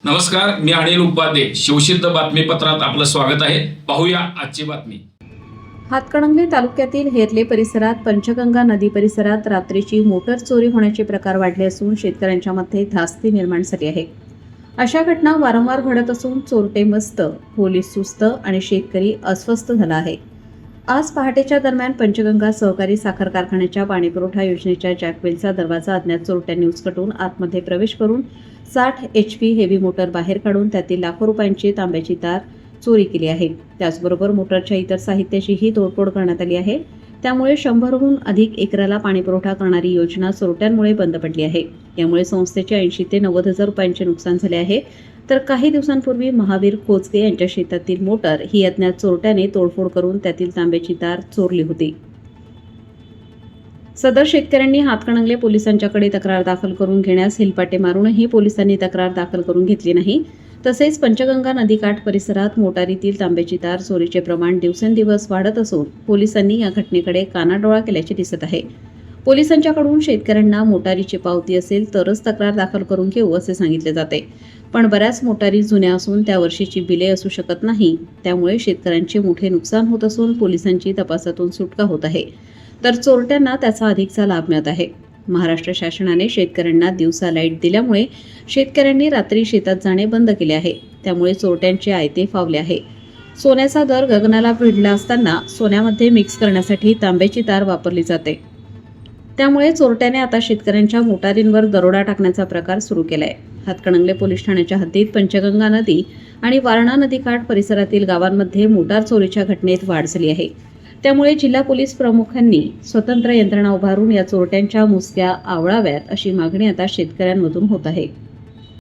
नमस्कार, मी अनिल उपाध्ये. शिवसिद्ध बातमीपत्रात आपलं स्वागत आहे. पाहूया आजची बातमी. हातकणंगले तालुक्यातील हेरले परिसरात पंचगंगा नदी परिसरात रात्रीची मोटर चोरी होण्याचे प्रकार वाढले असून शेतकऱ्यांच्या मध्ये धास्ती निर्माण झाली आहे. अशा घटना वारंवार घडत असून चोरटे मस्त, पोलीस सुस्त आणि शेतकरी अस्वस्थ झाला आहे. आज पहाटेच्या दरम्यान पंचगंगा सहकारी साखर कारखान्याच्या पाणीपुरवठा योजनेच्या जॅकवेलचा दरवाजा अज्ञात चोरट्यांनी उचकटून आतमध्ये प्रवेश करून 60 HP हेवी मोटर बाहेर काढून त्यातील लाखो रुपयांची तांब्याची तार चोरी केली आहे. त्याचबरोबर मोटरच्या इतर साहित्याचीही तोडफोड करण्यात आली आहे. त्यामुळे 100हून अधिक एकराला पाणीपुरवठा करणारी योजना चोरट्यांमुळे बंद पडली आहे. यामुळे संस्थेचे 80 ते 90 हजार रुपयांचे नुकसान झाले आहे. तर काही दिवसांपूर्वी महावीर खोचके यांच्या शेतातील मोटर ही अज्ञात चोरट्याने तोडफोड करून त्यातील तांब्याची तार चोरली होती. सदर शेतकऱ्यांनी हातकणंगले पोलिसांच्याकडे तक्रार दाखल करून घेण्यास हेलपाटे मारूनही पोलिसांनी तक्रार दाखल करून घेतली नाही. तसेच पंचगंगा नदीकाठ परिसरात मोटारीतील तांब्याची तार चोरीचे प्रमाण दिवसेंदिवस वाढत असून पोलिसांनी या घटनेकडे कानाडोळा केल्याचे दिसत आहे. पोलिसांच्याकडून शेतकऱ्यांना मोटारीची पावती असेल तरच तक्रार दाखल करून घेऊ असे सांगितले जाते. पण बऱ्याच मोटारी जुन्या असून त्या वर्षीची बिले असू शकत नाही. त्यामुळे शेतकऱ्यांचे मोठे नुकसान होत असून पोलिसांची तपासातून सुटका होत आहे. तर चोरट्यांना त्याचा अधिकचा लाभ मिळत आहे. महाराष्ट्र शासनाने शेतकऱ्यांना दिवसा लाईट दिल्यामुळे शेतकऱ्यांनी रात्री शेतात जाणे बंद केले आहे. त्यामुळे चोरट्यांचे आयते फावले आहे. सोन्याचा दर गगनाला भिडला असताना सोन्यामध्ये मिक्स करण्यासाठी तांब्याची तार वापरली जाते. त्यामुळे चोरट्याने आता शेतकऱ्यांच्या मोटारींवर दरोडा टाकण्याचा प्रकार सुरू केलाय. हातकणंगले पोलीस ठाण्याच्या हद्दीत पंचगंगा नदी आणि वारणा नदीकाठ परिसरातील गावांमध्ये मोटार चोरीच्या घटनेत वाढ झाली आहे. त्यामुळे जिल्हा पोलीस प्रमुखांनी स्वतंत्र यंत्रणा उभारून या चोरट्यांच्या मुसक्या आवळाव्यात अशी मागणी आता शेतकऱ्यांमधून होत आहे.